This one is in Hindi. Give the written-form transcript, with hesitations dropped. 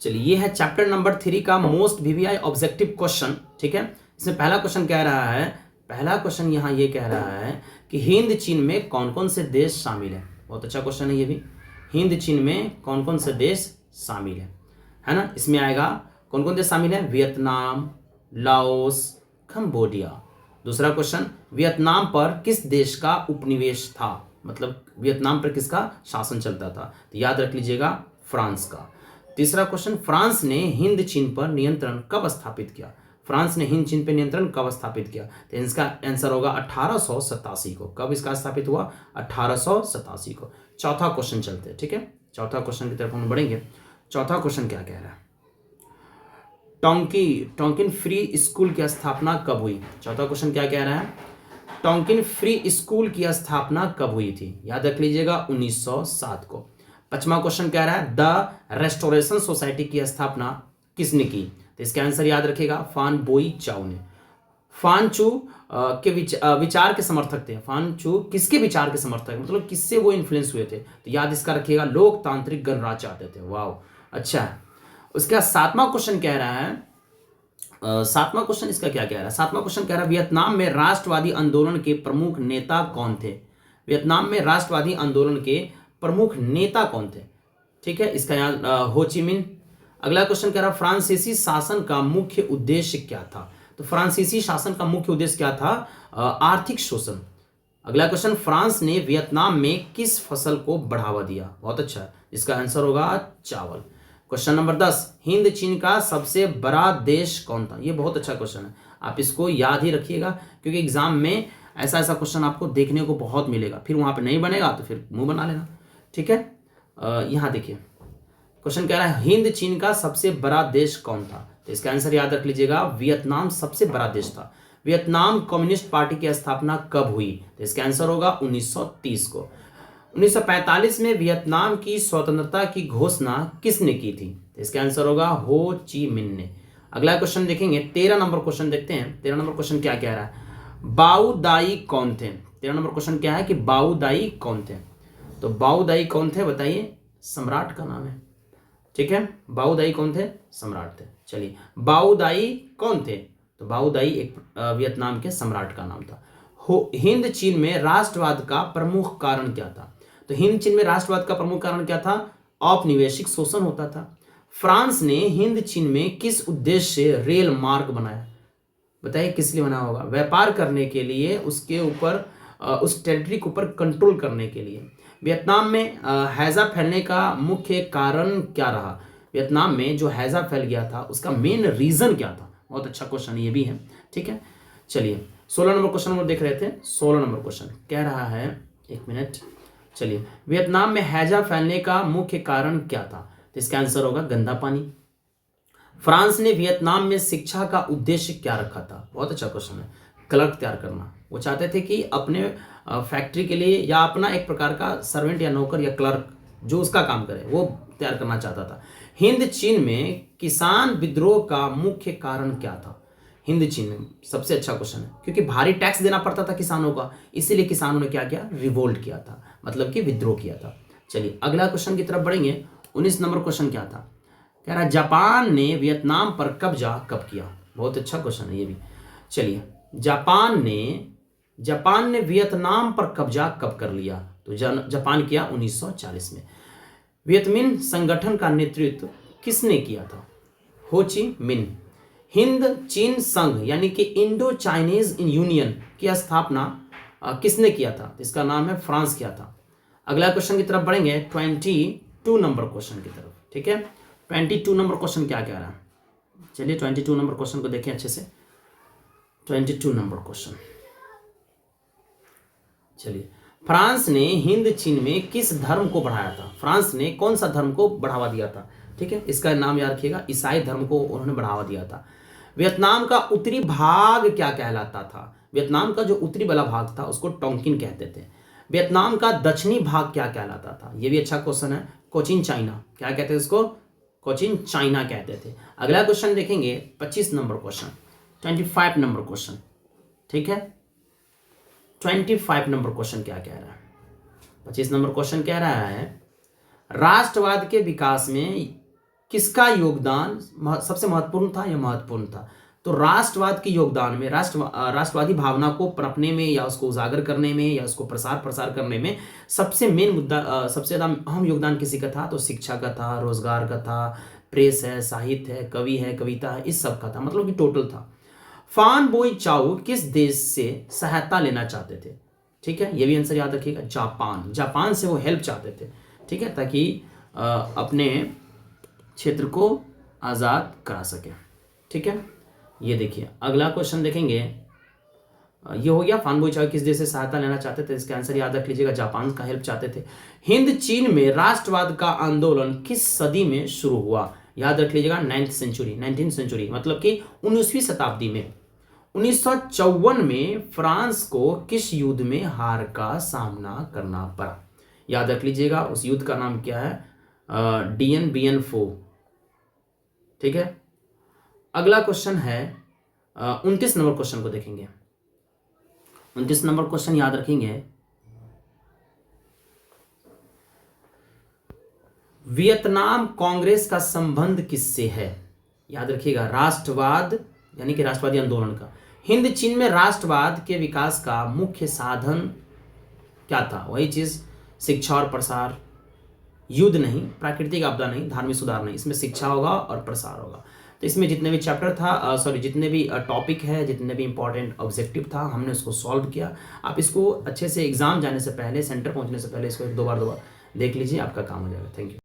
चलिए, ये है चैप्टर नंबर 3 का मोस्ट वीवीआई ऑब्जेक्टिव क्वेश्चन। ठीक है, इसमें पहला क्वेश्चन कह रहा है, पहला क्वेश्चन यहाँ ये कह रहा है कि हिंद चीन में कौन कौन से देश शामिल है। बहुत अच्छा क्वेश्चन है ये भी, हिंद चीन में कौन कौन से देश शामिल है ना। इसमें आएगा कौन कौन देश शामिल है, वियतनाम, लाओस, कंबोडिया। दूसरा क्वेश्चन, वियतनाम पर किस देश का उपनिवेश था, मतलब वियतनाम पर किसका शासन चलता था, तो याद रख लीजिएगा फ्रांस का। तीसरा क्वेश्चन, फ्रांस ने हिंद चीन पर नियंत्रण कब स्थापित किया, फ्रांस ने हिंद चीन पर नियंत्रण कब स्थापित किया, तो इसका आंसर होगा 1887 को। कब इसका स्थापित हुआ, 1887 को। चौथा क्वेश्चन चलते हैं। ठीक है, चौथा क्वेश्चन की तरफ हम बढ़ेंगे। चौथा क्वेश्चन क्या कह रहा है, टोंकिन फ्री स्कूल की स्थापना कब हुई। चौथा क्वेश्चन क्या कह रहा है, टोंकिन फ्री स्कूल की स्थापना कब हुई थी, याद रख लीजिएगा 1907 को। पांचवा क्वेश्चन कह रहा है द रेस्टोरेशन सोसाइटी की स्थापना किसने की, तो इसका आंसर याद रखिएगा फान बोई चाओ ने। फान चू के विचार के समर्थक थे। फान चू किसके विचार के समर्थक, मतलब किससे वो इन्फ्लुएंस हुए थे, तो याद इसका रखिएगा लोकतांत्रिक गणराज्य चाहते थे। वाह, अच्छा। उसका सातवां क्वेश्चन कह रहा है, सातवां क्वेश्चन इसका क्या कह रहा है, सातवां क्वेश्चन कह रहा है वियतनाम में राष्ट्रवादी आंदोलन के प्रमुख नेता कौन थे। वियतनाम में राष्ट्रवादी आंदोलन के प्रमुख नेता कौन थे। ठीक है, इसका यहाँ हो ची मिन। अगला क्वेश्चन कह रहा है फ्रांसीसी शासन का मुख्य उद्देश्य क्या था, तो फ्रांसीसी शासन का मुख्य उद्देश्य क्या था, आर्थिक शोषण। अगला क्वेश्चन, फ्रांस ने वियतनाम में किस फसल को बढ़ावा दिया। बहुत अच्छा, इसका आंसर होगा चावल। क्वेश्चन नंबर 10, हिंद चीन का सबसे बड़ा देश कौन था। ये बहुत अच्छा क्वेश्चन है, आप इसको याद ही रखिएगा, क्योंकि एग्जाम में ऐसा ऐसा क्वेश्चन आपको देखने को बहुत मिलेगा, फिर वहां पे नहीं बनेगा तो फिर मुंह बना लेना। ठीक है, यहाँ देखिए क्वेश्चन कह रहा है हिंद चीन का सबसे बड़ा देश कौन था, तो इसका आंसर याद रख लीजिएगा वियतनाम सबसे बड़ा देश था। वियतनाम कम्युनिस्ट पार्टी की स्थापना कब हुई, तो इसका आंसर होगा 1930 को। 1945 में वियतनाम की स्वतंत्रता की घोषणा किसने की थी, तो इसका आंसर होगा हो ची मिन ने। अगला क्वेश्चन देखेंगे, 13 नंबर क्वेश्चन देखते हैं। 13 नंबर क्वेश्चन क्या कह रहा है, बाऊ दाई कौन थे। 13 नंबर क्वेश्चन क्या है कि बाऊ दाई कौन थे, तो बाऊ दाई कौन थे बताइए, सम्राट का नाम है। ठीक है, बाऊ दाई कौन थे, सम्राट थे। चलिए, बाऊ दाई कौन थे, तो बाऊ दाई एक वियतनाम के सम्राट का नाम था। हिंद चीन में राष्ट्रवाद का प्रमुख कारण क्या था, तो हिंद चीन में राष्ट्रवाद का प्रमुख कारण क्या था, औपनिवेशिक शोषण होता था। फ्रांस ने हिंद चीन में किस उद्देश्य से रेल मार्ग बनाया, बताइए किस लिए बना होगा, व्यापार करने के लिए, उसके ऊपर उस टेरिटरी के ऊपर कंट्रोल करने के लिए। वियतनाम में हैजा फैलने का मुख्य कारण क्या रहा, वियतनाम में जो हैजा फैल गया था उसका मेन रीजन क्या था। बहुत अच्छा क्वेश्चन ये भी है। ठीक है, चलिए 16 नंबर क्वेश्चन हम देख रहे थे। 16 नंबर क्वेश्चन कह रहा है, एक मिनट, चलिए, वियतनाम में हैजा फैलने का मुख्य कारण क्या था, तो इसका आंसर होगा गंदा पानी। फ्रांस ने वियतनाम में शिक्षा का उद्देश्य क्या रखा था, बहुत अच्छा क्वेश्चन है, क्लर्क तैयार करना। वो चाहते थे कि अपने फैक्ट्री के लिए या अपना एक प्रकार का सर्वेंट या नौकर या क्लर्क जो उसका काम करे वो तैयार करना चाहता था। हिंद चीन में किसान विद्रोह का मुख्य कारण क्या था, हिंद चीन में, सबसे अच्छा क्वेश्चन है, क्योंकि भारी टैक्स देना पड़ता था किसानों का, इसीलिए किसानों ने क्या किया, रिवोल्ट किया था, मतलब कि विद्रोह किया था। चलिए अगला क्वेश्चन की तरफ बढ़ेंगे। 19 नंबर क्वेश्चन क्या था, कह रहा है जापान ने वियतनाम पर कब्जा कब किया। बहुत अच्छा क्वेश्चन है ये भी। चलिए, जापान ने वियतनाम पर कब्जा कब कर लिया, तो जापान किया 1940 में। वियतमिन संगठन का नेतृत्व किसने किया था, हो ची मिन। हिंद चीन संघ यानी कि इंडो चाइनीज यूनियन की स्थापना किसने किया था, इसका नाम है फ्रांस किया था। अगला क्वेश्चन की तरफ बढ़ेंगे, 22 नंबर क्वेश्चन की तरफ। ठीक है, 22 नंबर क्वेश्चन क्या कह रहा है, चलिए 22 नंबर क्वेश्चन को देखें अच्छे से। 22 नंबर क्वेश्चन, चलिए, फ्रांस ने हिंद चीन में किस धर्म को बढ़ाया था, फ्रांस ने कौन सा धर्म को बढ़ावा दिया था। ठीक है, इसका नाम याद रखिएगा, ईसाई धर्म को उन्होंने बढ़ावा दिया था। वियतनाम का उत्तरी भाग क्या कहलाता था, वियतनाम का जो उत्तरी वाला भाग था उसको टोंकिन कहते थे। वियतनाम का दक्षिणी भाग क्या कहलाता था, यह भी अच्छा क्वेश्चन है, कोचिन चाइना, क्या कहते हैं इसको, कोचिन चाइना कहते थे। अगला क्वेश्चन देखेंगे 25 नंबर क्वेश्चन, 25 नंबर क्वेश्चन। ठीक है, 25 नंबर क्वेश्चन क्या कह रहा है, 25 नंबर क्वेश्चन कह रहा है राष्ट्रवाद के विकास में किसका योगदान सबसे महत्वपूर्ण था या महत्वपूर्ण था? तो राष्ट्रवाद के योगदान में, राष्ट्रवादी भावना को पनपने में या उसको उजागर करने में या उसको प्रसार करने में सबसे मेन मुद्दा, सबसे ज़्यादा अहम योगदान किसी का था? तो शिक्षा का था, रोजगार का था, प्रेस है, साहित्य है, कवि है, कविता है, इस सब का था, मतलब कि टोटल था। फान बोई चाओ किस देश से सहायता लेना चाहते थे? ठीक है, ये भी आंसर याद रखिएगा, जापान से वो हेल्प चाहते थे, ठीक है, ताकि अपने क्षेत्र को आज़ाद करा सके। ठीक है, ये देखिए अगला क्वेश्चन देखेंगे। ये हो गया फान बोई चाओ किस देश से सहायता लेना चाहते थे, इसका आंसर याद रख लीजिएगा, जापान का हेल्प चाहते थे। हिंद चीन में राष्ट्रवाद का आंदोलन किस सदी में शुरू हुआ? याद रख लीजिएगा 19th सेंचुरी, मतलब कि 19वीं शताब्दी में। 1954 में फ्रांस को किस युद्ध में हार का सामना करना पड़ा? याद रख लीजिएगा, उस युद्ध का नाम क्या है? डीएन बियन फो। ठीक है, अगला क्वेश्चन है 29 नंबर क्वेश्चन को देखेंगे। 29 नंबर क्वेश्चन याद रखेंगे, वियतनाम कांग्रेस का संबंध किससे है? याद रखिएगा, राष्ट्रवाद यानी कि राष्ट्रवादी आंदोलन का। हिंद चीन में राष्ट्रवाद के विकास का मुख्य साधन क्या था? वही चीज, शिक्षा और प्रसार, युद्ध नहीं, प्राकृतिक आपदा नहीं, धार्मिक सुधार नहीं, इसमें शिक्षा होगा और प्रसार होगा। तो इसमें जितने भी चैप्टर था, जितने भी टॉपिक है, जितने भी इंपॉर्टेंट ऑब्जेक्टिव था, हमने उसको सॉल्व किया। आप इसको अच्छे से एग्जाम जाने से पहले, सेंटर पहुंचने से पहले इसको एक दो बार देख लीजिए, आपका काम हो जाएगा। Thank you.